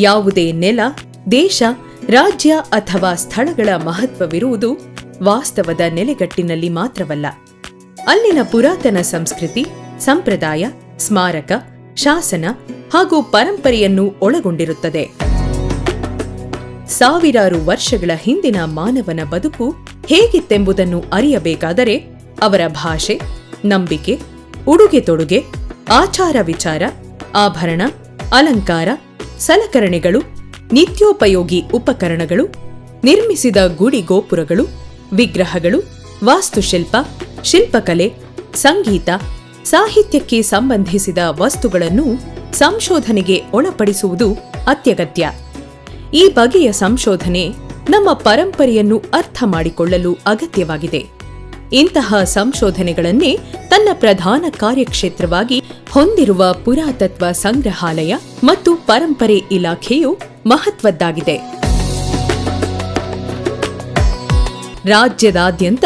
ಯಾವುದೇ ನೆಲ, ದೇಶ, ರಾಜ್ಯ ಅಥವಾ ಸ್ಥಳಗಳ ಮಹತ್ವವಿರುವುದು ವಾಸ್ತವದ ನೆಲೆಗಟ್ಟಿನಲ್ಲಿ ಮಾತ್ರವಲ್ಲ, ಅಲ್ಲಿನ ಪುರಾತನ ಸಂಸ್ಕೃತಿ, ಸಂಪ್ರದಾಯ, ಸ್ಮಾರಕ, ಶಾಸನ ಹಾಗೂ ಪರಂಪರೆಯನ್ನು ಒಳಗೊಂಡಿರುತ್ತದೆ. ಸಾವಿರಾರು ವರ್ಷಗಳ ಹಿಂದಿನ ಮಾನವನ ಬದುಕು ಹೇಗಿತ್ತೆಂಬುದನ್ನು ಅರಿಯಬೇಕಾದರೆ ಅವರ ಭಾಷೆ, ನಂಬಿಕೆ, ಉಡುಗೆ ತೊಡುಗೆ, ಆಚಾರ ವಿಚಾರ, ಆಭರಣ, ಅಲಂಕಾರ, ಸಲಕರಣೆಗಳು, ನಿತ್ಯೋಪಯೋಗಿ ಉಪಕರಣಗಳು, ನಿರ್ಮಿಸಿದ ಗುಡಿ ಗೋಪುರಗಳು, ವಿಗ್ರಹಗಳು, ವಾಸ್ತುಶಿಲ್ಪ, ಶಿಲ್ಪಕಲೆ, ಸಂಗೀತ, ಸಾಹಿತ್ಯಕ್ಕೆ ಸಂಬಂಧಿಸಿದ ವಸ್ತುಗಳನ್ನು ಸಂಶೋಧನೆಗೆ ಒಳಪಡಿಸುವುದು ಅತ್ಯಗತ್ಯ. ಈ ಬಗೆಯ ಸಂಶೋಧನೆ ನಮ್ಮ ಪರಂಪರೆಯನ್ನು ಅರ್ಥ ಮಾಡಿಕೊಳ್ಳಲು ಅಗತ್ಯವಾಗಿದೆ. ಇಂತಹ ಸಂಶೋಧನೆಗಳನ್ನೇ ತನ್ನ ಪ್ರಧಾನ ಕಾರ್ಯಕ್ಷೇತ್ರವಾಗಿ ಹೊಂದಿರುವ ಪುರಾತತ್ವ ಸಂಗ್ರಹಾಲಯ ಮತ್ತು ಪರಂಪರೆ ಇಲಾಖೆಯು ಮಹತ್ವದ್ದಾಗಿದೆ. ರಾಜ್ಯದಾದ್ಯಂತ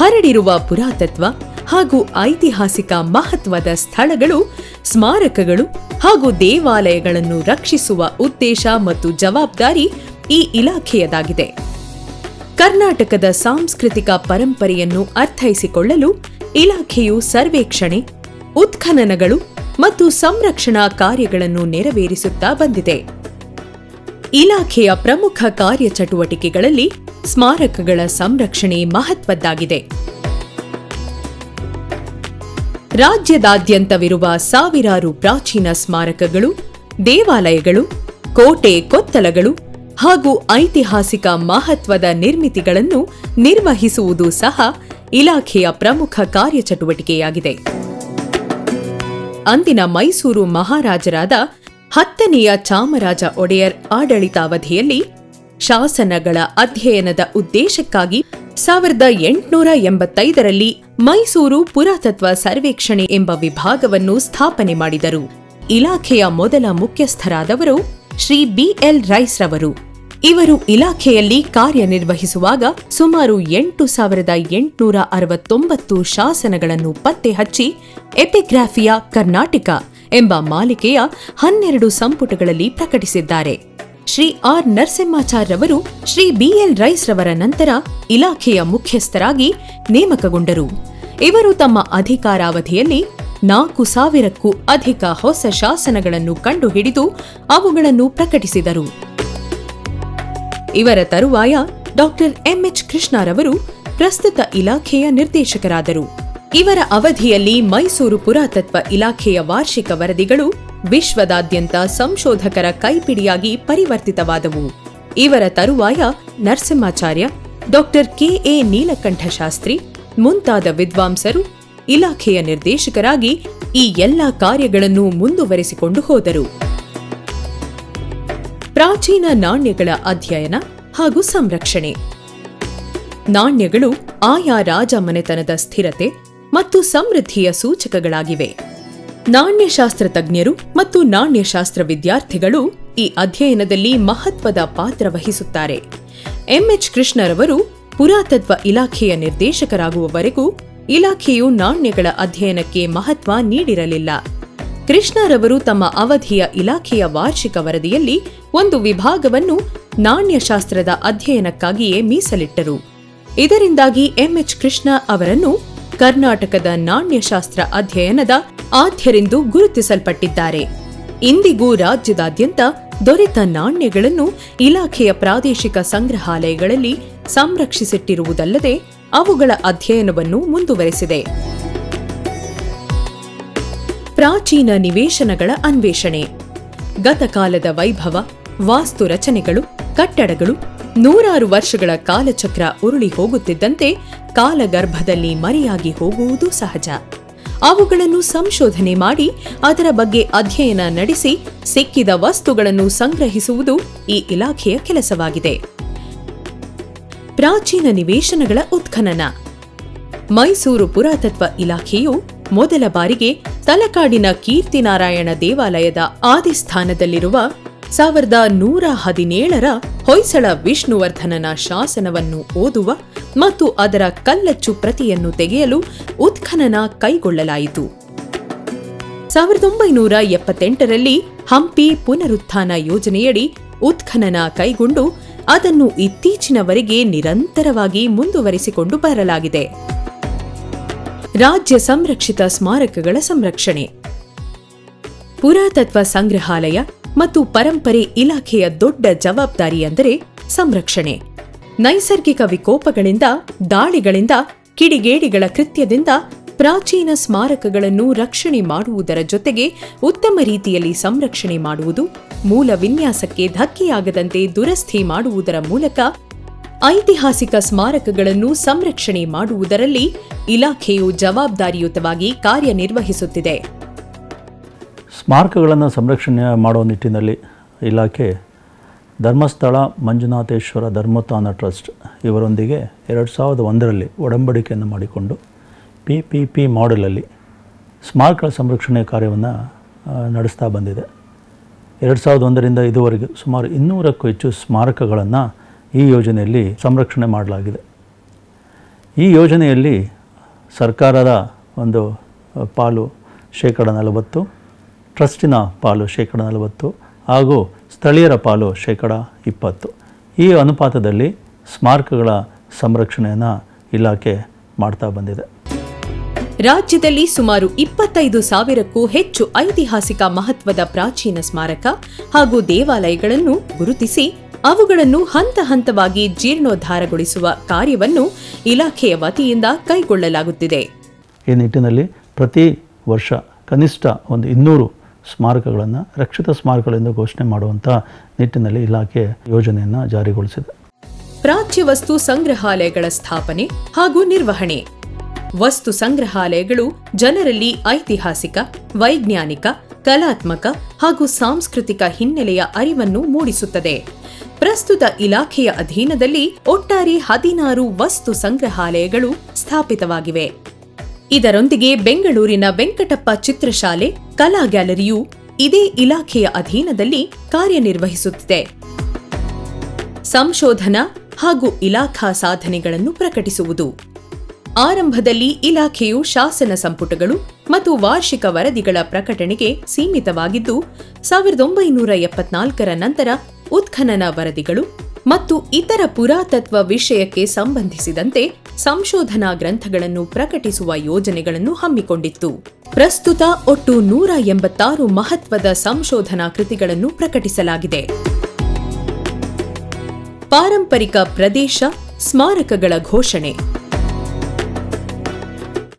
ಹರಡಿರುವ ಪುರಾತತ್ವ ಹಾಗೂ ಐತಿಹಾಸಿಕ ಮಹತ್ವದ ಸ್ಥಳಗಳು, ಸ್ಮಾರಕಗಳು ಹಾಗೂ ದೇವಾಲಯಗಳನ್ನು ರಕ್ಷಿಸುವ ಉದ್ದೇಶ ಮತ್ತು ಜವಾಬ್ದಾರಿ ಈ ಇಲಾಖೆಯದಾಗಿದೆ. ಕರ್ನಾಟಕದ ಸಾಂಸ್ಕೃತಿಕ ಪರಂಪರೆಯನ್ನು ಅರ್ಥೈಸಿಕೊಳ್ಳಲು ಇಲಾಖೆಯು ಸರ್ವೇಕ್ಷಣೆ, ಉತ್ಖನನಗಳು ಮತ್ತು ಸಂರಕ್ಷಣಾ ಕಾರ್ಯಗಳನ್ನು ನೆರವೇರಿಸುತ್ತಾ ಬಂದಿದೆ. ಇಲಾಖೆಯ ಪ್ರಮುಖ ಕಾರ್ಯಚಟುವಟಿಕೆಗಳಲ್ಲಿ ಸ್ಮಾರಕಗಳ ಸಂರಕ್ಷಣೆ ಮಹತ್ವದ್ದಾಗಿದೆ. ರಾಜ್ಯದಾದ್ಯಂತವಿರುವ ಸಾವಿರಾರು ಪ್ರಾಚೀನ ಸ್ಮಾರಕಗಳು, ದೇವಾಲಯಗಳು, ಕೋಟೆ ಕೊತ್ತಲಗಳು ಹಾಗೂ ಐತಿಹಾಸಿಕ ಮಹತ್ವದ ನಿರ್ಮಿತಿಗಳನ್ನು ನಿರ್ವಹಿಸುವುದು ಸಹ ಇಲಾಖೆಯ ಪ್ರಮುಖ ಕಾರ್ಯಚಟುವಟಿಕೆಯಾಗಿದೆ. ಅಂದಿನ ಮೈಸೂರು ಮಹಾರಾಜರಾದ 10ನೇಯ ಚಾಮರಾಜ ಒಡೆಯರ್ ಆಡಳಿತಾವಧಿಯಲ್ಲಿ ಶಾಸನಗಳ ಅಧ್ಯಯನದ ಉದ್ದೇಶಕ್ಕಾಗಿ 1885ರಲ್ಲಿ ಮೈಸೂರು ಪುರಾತತ್ವ ಸರ್ವೇಕ್ಷಣೆ ಎಂಬ ವಿಭಾಗವನ್ನು ಸ್ಥಾಪನೆ ಮಾಡಿದರು. ಇಲಾಖೆಯ ಮೊದಲ ಮುಖ್ಯಸ್ಥರಾದವರು ಶ್ರೀ ಬಿಎಲ್ ರೈಸ್ ರವರು. ಇವರು ಇಲಾಖೆಯಲ್ಲಿ ಕಾರ್ಯನಿರ್ವಹಿಸುವಾಗ ಸುಮಾರು 8869 ಶಾಸನಗಳನ್ನು ಪತ್ತೆ ಹಚ್ಚಿ ಎಪಿಗ್ರಾಫಿಯಾ ಕರ್ನಾಟಕ ಎಂಬ ಮಾಲಿಕೆಯ 12 ಸಂಪುಟಗಳಲ್ಲಿ ಪ್ರಕಟಿಸಿದ್ದಾರೆ. ಶ್ರೀ ಆರ್ ನರಸಿಂಹಾಚಾರ್ಯರವರು ಶ್ರೀ ಬಿಎಲ್ ರೈಸ್ ರವರ ನಂತರ ಇಲಾಖೆಯ ಮುಖ್ಯಸ್ಥರಾಗಿ ನೇಮಕಗೊಂಡರು. ಇವರು ತಮ್ಮ ಅಧಿಕಾರಾವಧಿಯಲ್ಲಿ 4000ಕ್ಕೂ ಅಧಿಕ ಹೊಸ ಶಾಸನಗಳನ್ನು ಕಂಡುಹಿಡಿದು ಅವುಗಳನ್ನು ಪ್ರಕಟಿಸಿದರು. ಇವರ ತರುವಾಯ ಡಾಕ್ಟರ್ ಎಂಎಚ್ ಕೃಷ್ಣರವರು ಪ್ರಸ್ತುತ ಇಲಾಖೆಯ ನಿರ್ದೇಶಕರಾದರು. ಇವರ ಅವಧಿಯಲ್ಲಿ ಮೈಸೂರು ಪುರಾತತ್ವ ಇಲಾಖೆಯ ವಾರ್ಷಿಕ ವರದಿಗಳು ವಿಶ್ವದಾದ್ಯಂತ ಸಂಶೋಧಕರ ಕೈಪಿಡಿಯಾಗಿ ಪರಿವರ್ತಿತವಾದವು. ಇವರ ತರುವಾಯ ನರಸಿಂಹಾಚಾರ್ಯ, ಡಾಕ್ಟರ್ ಕೆಎ ನೀಲಕಂಠ ಶಾಸ್ತ್ರಿ ಮುಂತಾದ ವಿದ್ವಾಂಸರು ಇಲಾಖೆಯ ನಿರ್ದೇಶಕರಾಗಿ ಈ ಎಲ್ಲ ಕಾರ್ಯಗಳನ್ನು ಮುಂದುವರೆಸಿಕೊಂಡು ಹೋದರು. ಪ್ರಾಚೀನ ನಾಣ್ಯಗಳ ಅಧ್ಯಯನ ಹಾಗೂ ಸಂರಕ್ಷಣೆ. ನಾಣ್ಯಗಳು ಆಯಾ ರಾಜಮನೆತನದ ಸ್ಥಿರತೆ ಮತ್ತು ಸಮೃದ್ಧಿಯ ಸೂಚಕಗಳಾಗಿವೆ. ನಾಣ್ಯಶಾಸ್ತ್ರ ತಜ್ಞರು ಮತ್ತು ನಾಣ್ಯಶಾಸ್ತ್ರ ವಿದ್ಯಾರ್ಥಿಗಳು ಈ ಅಧ್ಯಯನದಲ್ಲಿ ಮಹತ್ವದ ಪಾತ್ರ ವಹಿಸುತ್ತಾರೆ. ಎಂಎಚ್ ಕೃಷ್ಣರವರು ಪುರಾತತ್ವ ಇಲಾಖೆಯ ನಿರ್ದೇಶಕರಾಗುವವರೆಗೂ ಇಲಾಖೆಯು ನಾಣ್ಯಗಳ ಅಧ್ಯಯನಕ್ಕೆ ಮಹತ್ವ ನೀಡಿರಲಿಲ್ಲ. ಕೃಷ್ಣರವರು ತಮ್ಮ ಅವಧಿಯ ಇಲಾಖೆಯ ವಾರ್ಷಿಕ ವರದಿಯಲ್ಲಿ ಒಂದು ವಿಭಾಗವನ್ನು ನಾಣ್ಯಶಾಸ್ತ್ರದ ಅಧ್ಯಯನಕ್ಕಾಗಿಯೇ ಮೀಸಲಿಟ್ಟರು. ಇದರಿಂದಾಗಿ ಎಂಎಚ್ ಕೃಷ್ಣ ಅವರನ್ನು ಕರ್ನಾಟಕದ ನಾಣ್ಯಶಾಸ್ತ್ರ ಅಧ್ಯಯನದ ಆದ್ಯರೆಂದು ಗುರುತಿಸಲ್ಪಟ್ಟಿದ್ದಾರೆ. ಇಂದಿಗೂ ರಾಜ್ಯದಾದ್ಯಂತ ದೊರೆತ ನಾಣ್ಯಗಳನ್ನು ಇಲಾಖೆಯ ಪ್ರಾದೇಶಿಕ ಸಂಗ್ರಹಾಲಯಗಳಲ್ಲಿ ಸಂರಕ್ಷಿಸಿಟ್ಟಿರುವುದಲ್ಲದೆ ಅವುಗಳ ಅಧ್ಯಯನವನ್ನು ಮುಂದುವರೆಸಿದೆ. ಪ್ರಾಚೀನ ನಿವೇಶನಗಳ ಅನ್ವೇಷಣೆ. ಗತಕಾಲದ ವೈಭವ, ವಾಸ್ತು ರಚನೆಗಳು, ಕಟ್ಟಡಗಳು ನೂರಾರು ವರ್ಷಗಳ ಕಾಲಚಕ್ರ ಉರುಳಿ ಹೋಗುತ್ತಿದ್ದಂತೆ ಕಾಲಗರ್ಭದಲ್ಲಿ ಮರೆಯಾಗಿ ಹೋಗುವುದು ಸಹಜ. ಅವುಗಳನ್ನು ಸಂಶೋಧನೆ ಮಾಡಿ ಅದರ ಬಗ್ಗೆ ಅಧ್ಯಯನ ನಡೆಸಿ ಸಿಕ್ಕಿದ ವಸ್ತುಗಳನ್ನು ಸಂಗ್ರಹಿಸುವುದು ಈ ಇಲಾಖೆಯ ಕೆಲಸವಾಗಿದೆ. ಪ್ರಾಚೀನ ನಿವೇಶನಗಳ ಉತ್ಖನನ. ಮೈಸೂರು ಪುರಾತತ್ವ ಇಲಾಖೆಯು ಮೊದಲ ಬಾರಿಗೆ ತಲಕಾಡಿನ ಕೀರ್ತಿನಾರಾಯಣ ದೇವಾಲಯದ ಆದಿಸ್ಥಾನದಲ್ಲಿರುವ 1117ರ ಹೊಯ್ಸಳ ವಿಷ್ಣುವರ್ಧನನ ಶಾಸನವನ್ನು ಓದುವ ಮತ್ತು ಅದರ ಕಲ್ಲಚ್ಚು ಪ್ರತಿಯನ್ನು ತೆಗೆಯಲು ಉತ್ಖನನ ಕೈಗೊಳ್ಳಲಾಯಿತು. 1978ರಲ್ಲಿ ಹಂಪಿ ಪುನರುತ್ಥಾನ ಯೋಜನೆಯಡಿ ಉತ್ಖನನ ಕೈಗೊಂಡು ಅದನ್ನು ಇತ್ತೀಚಿನವರೆಗೆ ನಿರಂತರವಾಗಿ ಮುಂದುವರಿಸಿಕೊಂಡು ಬರಲಾಗಿದೆ. ರಾಜ್ಯ ಸಂರಕ್ಷಿತ ಸ್ಮಾರಕಗಳ ಸಂರಕ್ಷಣೆ. ಪುರಾತತ್ವ ಸಂಗ್ರಹಾಲಯ ಮತ್ತು ಪರಂಪರೆ ಇಲಾಖೆಯ ದೊಡ್ಡ ಜವಾಬ್ದಾರಿ ಎಂದರೆ ಸಂರಕ್ಷಣೆ. ನೈಸರ್ಗಿಕ ವಿಕೋಪಗಳಿಂದ, ದಾಳಿಗಳಿಂದ, ಕಿಡಿಗೇಡಿಗಳ ಕೃತ್ಯದಿಂದ ಪ್ರಾಚೀನ ಸ್ಮಾರಕಗಳನ್ನು ರಕ್ಷಣೆ ಮಾಡುವುದರ ಜೊತೆಗೆ ಉತ್ತಮ ರೀತಿಯಲ್ಲಿ ಸಂರಕ್ಷಣೆ ಮಾಡುವುದು, ಮೂಲ ವಿನ್ಯಾಸಕ್ಕೆ ಧಕ್ಕೆಯಾಗದಂತೆ ದುರಸ್ತಿ ಮಾಡುವುದರ ಮೂಲಕ ಐತಿಹಾಸಿಕ ಸ್ಮಾರಕಗಳನ್ನು ಸಂರಕ್ಷಣೆ ಮಾಡುವುದರಲ್ಲಿ ಇಲಾಖೆಯು ಜವಾಬ್ದಾರಿಯುತವಾಗಿ ಕಾರ್ಯನಿರ್ವಹಿಸುತ್ತಿದೆ. ಸ್ಮಾರಕಗಳನ್ನು ಸಂರಕ್ಷಣೆ ಮಾಡುವ ನಿಟ್ಟಿನಲ್ಲಿ ಇಲಾಖೆ ಧರ್ಮಸ್ಥಳ ಮಂಜುನಾಥೇಶ್ವರ ಧರ್ಮೋತ್ಥಾನ ಟ್ರಸ್ಟ್ ಇವರೊಂದಿಗೆ 2001ರಲ್ಲಿ ಒಡಂಬಡಿಕೆಯನ್ನು ಮಾಡಿಕೊಂಡು PPP ಮಾಡೆಲಲ್ಲಿ ಸ್ಮಾರಕಗಳ ಸಂರಕ್ಷಣೆ ಕಾರ್ಯವನ್ನು ನಡೆಸ್ತಾ ಬಂದಿದೆ. 2001ರಿಂದ ಇದುವರೆಗೆ ಸುಮಾರು 200ಕ್ಕೂ ಹೆಚ್ಚು ಸ್ಮಾರಕಗಳನ್ನು ಈ ಯೋಜನೆಯಲ್ಲಿ ಸಂರಕ್ಷಣೆ ಮಾಡಲಾಗಿದೆ. ಈ ಯೋಜನೆಯಲ್ಲಿ ಸರ್ಕಾರದ ಒಂದು ಪಾಲು 40%, ಟ್ರಸ್ಟಿನ ಪಾಲು 40% ಹಾಗೂ ಸ್ಥಳೀಯರ ಪಾಲು 20%. ಈ ಅನುಪಾತದಲ್ಲಿ ಸ್ಮಾರಕಗಳ ಸಂರಕ್ಷಣೆಯನ್ನು ಇಲಾಖೆ ಮಾಡ್ತಾ ಬಂದಿದೆ. ರಾಜ್ಯದಲ್ಲಿ ಸುಮಾರು 25,000ಕ್ಕೂ ಹೆಚ್ಚು ಐತಿಹಾಸಿಕ ಮಹತ್ವದ ಪ್ರಾಚೀನ ಸ್ಮಾರಕ ಹಾಗೂ ದೇವಾಲಯಗಳನ್ನು ಗುರುತಿಸಿ ಅವುಗಳನ್ನು ಹಂತ ಹಂತವಾಗಿ ಜೀರ್ಣೋದ್ಧಾರಗೊಳಿಸುವ ಕಾರ್ಯವನ್ನು ಇಲಾಖೆಯ ವತಿಯಿಂದ ಕೈಗೊಳ್ಳಲಾಗುತ್ತಿದೆ. ಈ ನಿಟ್ಟಿನಲ್ಲಿ ಪ್ರತಿ ವರ್ಷ ಕನಿಷ್ಠ ಒಂದು 200 ಸ್ಮಾರಕಗಳನ್ನು ರಕ್ಷಿತ ಸ್ಮಾರಕಗಳೆಂದು ಘೋಷಣೆ ಮಾಡುವಂಥ ನಿಟ್ಟಿನಲ್ಲಿ ಇಲಾಖೆ ಯೋಜನೆಯನ್ನು ಜಾರಿಗೊಳಿಸಿದೆ. ಪ್ರಾಚ್ಯ ವಸ್ತು ಸಂಗ್ರಹಾಲಯಗಳ ಸ್ಥಾಪನೆ ಹಾಗೂ ನಿರ್ವಹಣೆ. ವಸ್ತು ಸಂಗ್ರಹಾಲಯಗಳು ಜನರಲ್ಲಿ ಐತಿಹಾಸಿಕ, ವೈಜ್ಞಾನಿಕ, ಕಲಾತ್ಮಕ ಹಾಗೂ ಸಾಂಸ್ಕೃತಿಕ ಹಿನ್ನೆಲೆಯ ಅರಿವನ್ನು ಮೂಡಿಸುತ್ತದೆ. ಪ್ರಸ್ತುತ ಇಲಾಖೆಯ ಅಧೀನದಲ್ಲಿ ಒಟ್ಟಾರೆ 16 ವಸ್ತು ಸಂಗ್ರಹಾಲಯಗಳು ಸ್ಥಾಪಿತವಾಗಿವೆ. ಇದರೊಂದಿಗೆ ಬೆಂಗಳೂರಿನ ವೆಂಕಟಪ್ಪ ಚಿತ್ರಶಾಲೆ, ಕಲಾ ಗ್ಯಾಲರಿಯು ಇದೇ ಇಲಾಖೆಯ ಅಧೀನದಲ್ಲಿ ಕಾರ್ಯನಿರ್ವಹಿಸುತ್ತಿದೆ. ಸಂಶೋಧನಾ ಹಾಗೂ ಇಲಾಖಾ ಸಾಧನೆಗಳನ್ನು ಪ್ರಕಟಿಸುವುದು. ಆರಂಭದಲ್ಲಿ ಇಲಾಖೆಯು ಶಾಸನ ಸಂಪುಟಗಳು ಮತ್ತು ವಾರ್ಷಿಕ ವರದಿಗಳ ಪ್ರಕಟಣೆಗೆ ಸೀಮಿತವಾಗಿದ್ದು, 1974ರ ನಂತರ ಉತ್ಖನನ ವರದಿಗಳು ಮತ್ತು ಇತರ ಪುರಾತತ್ವ ವಿಷಯಕ್ಕೆ ಸಂಬಂಧಿಸಿದಂತೆ ಸಂಶೋಧನಾ ಗ್ರಂಥಗಳನ್ನು ಪ್ರಕಟಿಸುವ ಯೋಜನೆಗಳನ್ನು ಹಮ್ಮಿಕೊಂಡಿತ್ತು. ಪ್ರಸ್ತುತ ಒಟ್ಟು 186 ಮಹತ್ವದ ಸಂಶೋಧನಾ ಕೃತಿಗಳನ್ನು ಪ್ರಕಟಿಸಲಾಗಿದೆ. ಪಾರಂಪರಿಕ ಪ್ರದೇಶ ಸ್ಮಾರಕಗಳ ಘೋಷಣೆ.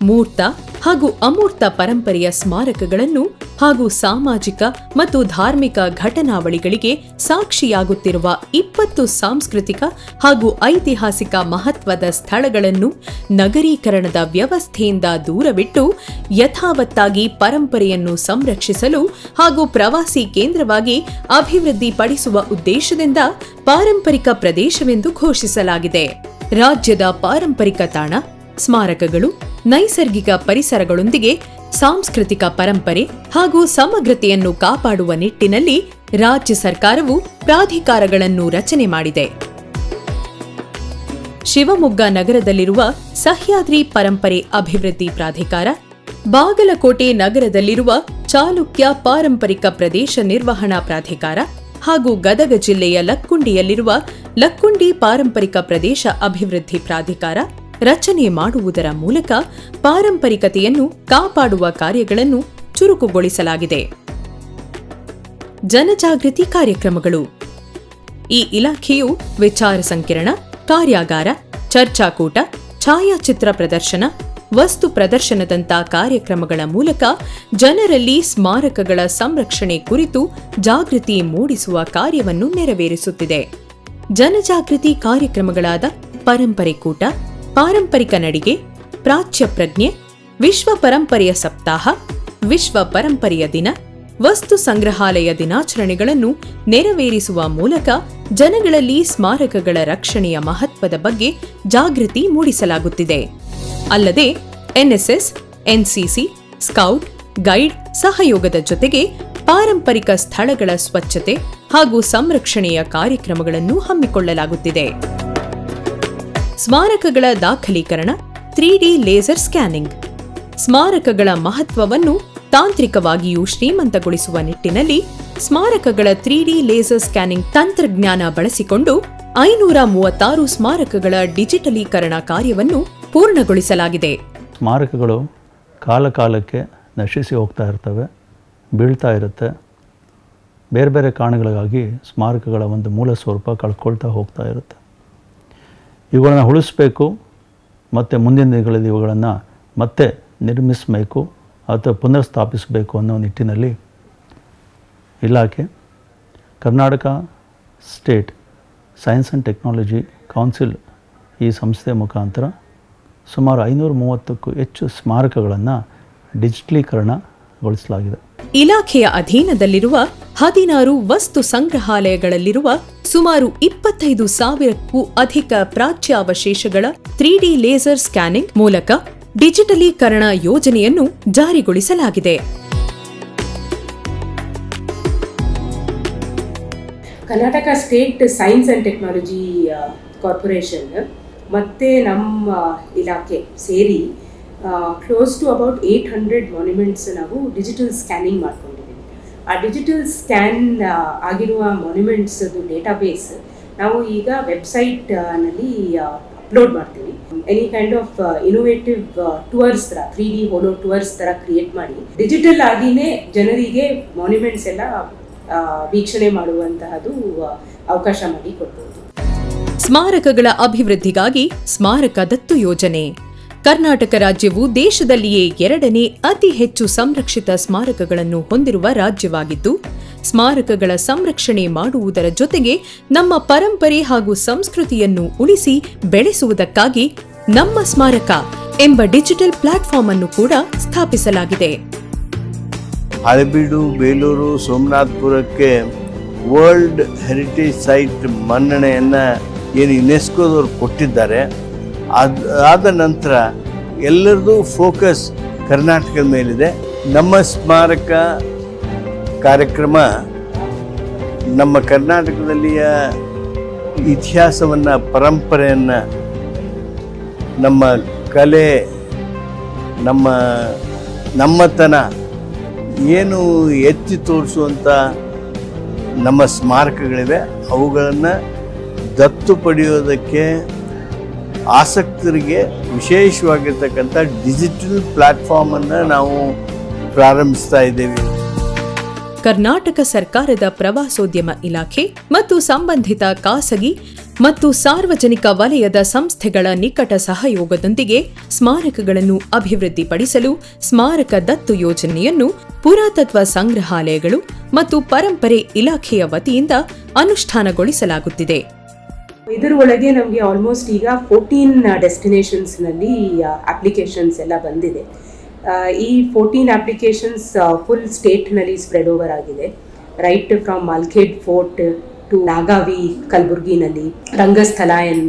ಮೂರ್ತ ಹಾಗೂ ಅಮೂರ್ತ ಪರಂಪರೆಯ ಸ್ಮಾರಕಗಳನ್ನು ಹಾಗೂ ಸಾಮಾಜಿಕ ಮತ್ತು ಧಾರ್ಮಿಕ ಘಟನಾವಳಿಗಳಿಗೆ ಸಾಕ್ಷಿಯಾಗುತ್ತಿರುವ 20 ಸಾಂಸ್ಕೃತಿಕ ಹಾಗೂ ಐತಿಹಾಸಿಕ ಮಹತ್ವದ ಸ್ಥಳಗಳನ್ನು ನಗರೀಕರಣದ ವ್ಯವಸ್ಥೆಯಿಂದ ದೂರವಿಟ್ಟು ಯಥಾವತ್ತಾಗಿ ಪರಂಪರೆಯನ್ನು ಸಂರಕ್ಷಿಸಲು ಹಾಗೂ ಪ್ರವಾಸಿ ಕೇಂದ್ರವಾಗಿ ಅಭಿವೃದ್ಧಿಪಡಿಸುವ ಉದ್ದೇಶದಿಂದ ಪಾರಂಪರಿಕ ಪ್ರದೇಶವೆಂದು ಘೋಷಿಸಲಾಗಿದೆ. ರಾಜ್ಯದ ಪಾರಂಪರಿಕ ತಾಣ, ಸ್ಮಾರಕಗಳು, ನೈಸರ್ಗಿಕ ಪರಿಸರಗಳೊಂದಿಗೆ ಸಾಂಸ್ಕೃತಿಕ ಪರಂಪರೆ ಹಾಗೂ ಸಮಗ್ರತೆಯನ್ನು ಕಾಪಾಡುವ ನಿಟ್ಟಿನಲ್ಲಿ ರಾಜ್ಯ ಸರ್ಕಾರವು ಪ್ರಾಧಿಕಾರಗಳನ್ನು ರಚನೆ ಮಾಡಿದೆ. ಶಿವಮೊಗ್ಗ ನಗರದಲ್ಲಿರುವ ಸಹ್ಯಾದ್ರಿ ಪರಂಪರೆ ಅಭಿವೃದ್ಧಿ ಪ್ರಾಧಿಕಾರ, ಬಾಗಲಕೋಟೆ ನಗರದಲ್ಲಿರುವ ಚಾಲುಕ್ಯ ಪಾರಂಪರಿಕ ಪ್ರದೇಶ ನಿರ್ವಹಣಾ ಪ್ರಾಧಿಕಾರ ಹಾಗೂ ಗದಗ ಜಿಲ್ಲೆಯ ಲಕ್ಕುಂಡಿಯಲ್ಲಿರುವ ಲಕ್ಕುಂಡಿ ಪಾರಂಪರಿಕ ಪ್ರದೇಶ ಅಭಿವೃದ್ಧಿ ಪ್ರಾಧಿಕಾರ ರಚನೆ ಮಾಡುವುದರ ಮೂಲಕ ಪಾರಂಪರಿಕತೆಯನ್ನು ಕಾಪಾಡುವ ಕಾರ್ಯಗಳನ್ನು ಚುರುಕುಗೊಳಿಸಲಾಗಿದೆ. ಜನಜಾಗೃತಿ ಕಾರ್ಯಕ್ರಮಗಳು. ಈ ಇಲಾಖೆಯು ವಿಚಾರ ಸಂಕಿರಣ, ಕಾರ್ಯಾಗಾರ, ಚರ್ಚಾಕೂಟ, ಛಾಯಾಚಿತ್ರ ಪ್ರದರ್ಶನ, ವಸ್ತು ಪ್ರದರ್ಶನದಂಥ ಕಾರ್ಯಕ್ರಮಗಳ ಮೂಲಕ ಜನರಲ್ಲಿ ಸ್ಮಾರಕಗಳ ಸಂರಕ್ಷಣೆ ಕುರಿತು ಜಾಗೃತಿ ಮೂಡಿಸುವ ಕಾರ್ಯವನ್ನು ನೆರವೇರಿಸುತ್ತಿದೆ. ಜನಜಾಗೃತಿ ಕಾರ್ಯಕ್ರಮಗಳಾದ ಪರಂಪರೆ ಕೂಟ, ಪಾರಂಪರಿಕ ನಡಿಗೆ, ಪ್ರಾಚ್ಯ ಪ್ರಜ್ಞೆ, ವಿಶ್ವ ಪರಂಪರೆಯ ಸಪ್ತಾಹ, ವಿಶ್ವ ಪರಂಪರೆಯ ದಿನ, ವಸ್ತು ಸಂಗ್ರಹಾಲಯ ದಿನಾಚರಣೆಗಳನ್ನು ನೆರವೇರಿಸುವ ಮೂಲಕ ಜನಗಳಲ್ಲಿ ಸ್ಮಾರಕಗಳ ರಕ್ಷಣೆಯ ಮಹತ್ವದ ಬಗ್ಗೆ ಜಾಗೃತಿ ಮೂಡಿಸಲಾಗುತ್ತಿದೆ. ಅಲ್ಲದೆ NSS, NCC, ಸ್ಕೌಟ್, ಗೈಡ್ ಸಹಯೋಗದ ಜೊತೆಗೆ ಪಾರಂಪರಿಕ ಸ್ಥಳಗಳ ಸ್ವಚ್ಛತೆ ಹಾಗೂ ಸಂರಕ್ಷಣೆಯ ಕಾರ್ಯಕ್ರಮಗಳನ್ನು ಹಮ್ಮಿಕೊಳ್ಳಲಾಗುತ್ತಿದೆ. ಸ್ಮಾರಕಗಳ ದಾಖಲೀಕರಣ, 3D ಲೇಸರ್ ಸ್ಕ್ಯಾನಿಂಗ್. ಸ್ಮಾರಕಗಳ ಮಹತ್ವವನ್ನು ತಾಂತ್ರಿಕವಾಗಿಯೂ ಶ್ರೀಮಂತಗೊಳಿಸುವ ನಿಟ್ಟಿನಲ್ಲಿ ಸ್ಮಾರಕಗಳ 3D ಲೇಸರ್ ಸ್ಕ್ಯಾನಿಂಗ್ ತಂತ್ರಜ್ಞಾನ ಬಳಸಿಕೊಂಡು 536 ಸ್ಮಾರಕಗಳ ಡಿಜಿಟಲೀಕರಣ ಕಾರ್ಯವನ್ನು ಪೂರ್ಣಗೊಳಿಸಲಾಗಿದೆ. ಸ್ಮಾರಕಗಳು ಕಾಲಕ್ಕೆ ನಶಿಸಿ ಹೋಗ್ತಾ ಇರ್ತವೆ, ಬೀಳ್ತಾ ಇರುತ್ತೆ. ಬೇರೆ ಬೇರೆ ಕಾರಣಗಳಿಗಾಗಿ ಸ್ಮಾರಕಗಳ ಒಂದು ಮೂಲ ಸ್ವರೂಪ ಕಳ್ಕೊಳ್ತಾ ಹೋಗ್ತಾ ಇರುತ್ತೆ. ಇವುಗಳನ್ನು ಉಳಿಸ್ಬೇಕು ಮತ್ತು ಮುಂದಿನ ದಿನಗಳಲ್ಲಿ ಇವುಗಳನ್ನು ಮತ್ತೆ ನಿರ್ಮಿಸಬೇಕು ಅಥವಾ ಪುನರ್ ಸ್ಥಾಪಿಸಬೇಕು ಅನ್ನೋ ನಿಟ್ಟಿನಲ್ಲಿ ಇಲಾಖೆ Karnataka state science and technology council ಈ ಸಂಸ್ಥೆ ಮುಖಾಂತರ ಸುಮಾರು 530ಕ್ಕೂ ಹೆಚ್ಚು ಸ್ಮಾರಕಗಳನ್ನು ಡಿಜಿಟಲೀಕರಣಗೊಳಿಸಲಾಗಿದೆ. ಇಲಾಖೆಯ ಅಧೀನದಲ್ಲಿರುವ 16 ವಸ್ತು ಸಂಗ್ರಹಾಲಯಗಳಲ್ಲಿರುವ ಸುಮಾರು 25,000ಕ್ಕೂ ಅಧಿಕ ಪ್ರಾಚ್ಯಾವಶೇಷಗಳ 3D ಲೇಸರ್ ಸ್ಕ್ಯಾನಿಂಗ್ ಮೂಲಕ ಡಿಜಿಟಲೀಕರಣ ಯೋಜನೆಯನ್ನು ಜಾರಿಗೊಳಿಸಲಾಗಿದೆ. Karnataka state science and technology corporation ಮತ್ತು ನಮ್ಮ ಇಲಾಖೆ ಸೇರಿ ಕ್ಲೋಸ್ ಟು ಅಬೌಟ್ 800 ಮಾನ್ಯುಮೆಂಟ್ಸ್ ನಾವು ಡಿಜಿಟಲ್ ಸ್ಕ್ಯಾನಿಂಗ್ ಮಾಡ್ಕೊಂಡಿದ್ದೀವಿ. ಆ ಡಿಜಿಟಲ್ ಸ್ಕ್ಯಾನ್ ಆಗಿರುವ ಮಾನ್ಯುಮೆಂಟ್ಸ್ದು ಡೇಟಾಬೇಸ್ ನಾವು ಈಗ ವೆಬ್ಸೈಟ್ನಲ್ಲಿ ಅಪ್ಲೋಡ್ ಮಾಡ್ತೀವಿ. Any kind of innovative tours ಥರ 3D ಹೋಲೋ ಟೂರ್ಸ್ ಥರ ಕ್ರಿಯೇಟ್ ಮಾಡಿ ಡಿಜಿಟಲ್ ಆಗಿಯೇ ಜನರಿಗೆ ಮಾನ್ಯುಮೆಂಟ್ಸ್ ಎಲ್ಲ ವೀಕ್ಷಣೆ ಮಾಡುವಂತಹದ್ದು ಅವಕಾಶ ಮಾಡಿ ಕೊಡ್ಬೋದು. ಸ್ಮಾರಕಗಳ ಅಭಿವೃದ್ಧಿಗಾಗಿ ಸ್ಮಾರಕ ದತ್ತು ಯೋಜನೆ. ಕರ್ನಾಟಕ ರಾಜ್ಯವು ದೇಶದಲ್ಲಿಯೇ 2ನೇ ಅತಿ ಹೆಚ್ಚು ಸಂರಕ್ಷಿತ ಸ್ಮಾರಕಗಳನ್ನು ಹೊಂದಿರುವ ರಾಜ್ಯವಾಗಿದ್ದು, ಸ್ಮಾರಕಗಳ ಸಂರಕ್ಷಣೆ ಮಾಡುವುದರ ಜೊತೆಗೆ ನಮ್ಮ ಪರಂಪರೆ ಹಾಗೂ ಸಂಸ್ಕೃತಿಯನ್ನು ಉಳಿಸಿ ಬೆಳೆಸುವುದಕ್ಕಾಗಿ ನಮ್ಮ ಸ್ಮಾರಕ ಎಂಬ ಡಿಜಿಟಲ್ ಪ್ಲಾಟ್ಫಾರ್ಮ್ ಅನ್ನು ಕೂಡ ಸ್ಥಾಪಿಸಲಾಗಿದೆ. ಹಳೆಬೀಡು, ಬೇಲೂರು, ಸೋಮನಾಥಪುರಕ್ಕೆ ವರ್ಲ್ಡ್ ಹೆರಿಟೇಜ್ ಸೈಟ್ ಮನ್ನಣೆಯನ್ನು ಏನು ಯುನೆಸ್ಕೋದವ್ರು ಕೊಟ್ಟಿದ್ದಾರೆ. ಆದ ನಂತರ ಎಲ್ಲರದು ಫೋಕಸ್ ಕರ್ನಾಟಕದ ಮೇಲಿದೆ. ನಮ್ಮ ಸ್ಮಾರಕ ಕಾರ್ಯಕ್ರಮ ನಮ್ಮ ಕರ್ನಾಟಕದಲ್ಲಿಯ ಇತಿಹಾಸವನ್ನು, ಪರಂಪರೆಯನ್ನು, ನಮ್ಮ ಕಲೆ, ನಮ್ಮತನ ಏನು ಎತ್ತಿ ತೋರಿಸುವಂಥ ನಮ್ಮ ಸ್ಮಾರಕಗಳಿವೆ. ಅವುಗಳನ್ನು ದತ್ತು ಪಡೆಯೋದಕ್ಕೆ ಆಸಕ್ತರಿಗೆ ವಿಶೇಷವಾಗಿರ್ತಕ್ಕಂಥ ಡಿಜಿಟಲ್ ಪ್ಲಾಟ್ಫಾರ್ಮನ್ನು ನಾವು ಪ್ರಾರಂಭಿಸ್ತಾ ಇದ್ದೇವೆ. ಕರ್ನಾಟಕ ಸರ್ಕಾರದ ಪ್ರವಾಸೋದ್ಯಮ ಇಲಾಖೆ ಮತ್ತು ಸಂಬಂಧಿತ ಖಾಸಗಿ ಮತ್ತು ಸಾರ್ವಜನಿಕ ವಲಯದ ಸಂಸ್ಥೆಗಳ ನಿಕಟ ಸಹಯೋಗದೊಂದಿಗೆ ಸ್ಮಾರಕಗಳನ್ನು ಅಭಿವೃದ್ಧಿಪಡಿಸಲು ಸ್ಮಾರಕ ದತ್ತು ಯೋಜನೆಯನ್ನು ಪುರಾತತ್ವ ಸಂಗ್ರಹಾಲಯಗಳು ಮತ್ತು ಪರಂಪರೆ ಇಲಾಖೆಯ ವತಿಯಿಂದ ಅನುಷ್ಠಾನಗೊಳಿಸಲಾಗುತ್ತಿದೆ. ಇದರ ಒಳಗೆ ನಮಗೆ ಆಲ್ಮೋಸ್ಟ್ ಈಗ 14 ಡೆಸ್ಟಿನೇಷನ್ಸ್ನಲ್ಲಿ ಅಪ್ಲಿಕೇಶನ್ಸ್ ಎಲ್ಲ ಬಂದಿದೆ. ಈ 14 ಅಪ್ಲಿಕೇಶನ್ಸ್ ಫುಲ್ ಸ್ಟೇಟ್ನಲ್ಲಿ ಸ್ಪ್ರೆಡ್ ಓವರ್ ಆಗಿದೆ. Right from Malkhed fort to Nagavi ಕಲಬುರ್ಗಿನಲ್ಲಿ, ರಂಗಸ್ಥಳ ಎನ್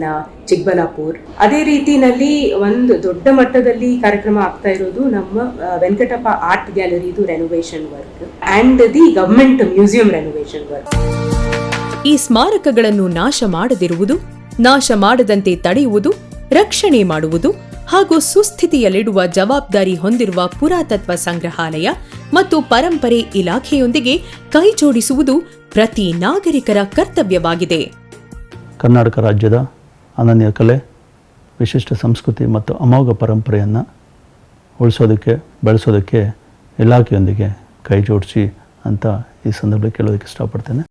ಚಿಕ್ಕಬಳ್ಳಾಪುರ. ಅದೇ ರೀತಿಯಲ್ಲಿ ಒಂದು ದೊಡ್ಡ ಮಟ್ಟದಲ್ಲಿ ಕಾರ್ಯಕ್ರಮ ಆಗ್ತಾ ಇರೋದು ನಮ್ಮ ವೆಂಕಟಪ್ಪ ಆರ್ಟ್ ಗ್ಯಾಲರಿದು renovation work and the government museum renovation work. ಈ ಸ್ಮಾರಕಗಳನ್ನು ನಾಶ ಮಾಡದಿರುವುದು, ನಾಶ ಮಾಡದಂತೆ ತಡೆಯುವುದು, ರಕ್ಷಣೆ ಮಾಡುವುದು ಹಾಗೂ ಸುಸ್ಥಿತಿಯಲ್ಲಿಡುವ ಜವಾಬ್ದಾರಿ ಹೊಂದಿರುವ ಪುರಾತತ್ವ ಸಂಗ್ರಹಾಲಯ ಮತ್ತು ಪರಂಪರೆ ಇಲಾಖೆಯೊಂದಿಗೆ ಕೈಜೋಡಿಸುವುದು ಪ್ರತಿ ನಾಗರಿಕರ ಕರ್ತವ್ಯವಾಗಿದೆ. ಕರ್ನಾಟಕ ರಾಜ್ಯದ ಅನನ್ಯ ಕಲೆ, ವಿಶಿಷ್ಟ ಸಂಸ್ಕೃತಿ ಮತ್ತು ಅಮೋಘ ಪರಂಪರೆಯನ್ನು ಉಳಿಸೋದಕ್ಕೆ, ಬೆಳೆಸೋದಕ್ಕೆ ಇಲಾಖೆಯೊಂದಿಗೆ ಕೈ ಜೋಡಿಸಿ ಅಂತ ಈ ಸಂದರ್ಭದಲ್ಲಿ ಕೇಳೋದಕ್ಕೆ ಇಷ್ಟಪಡ್ತೇನೆ.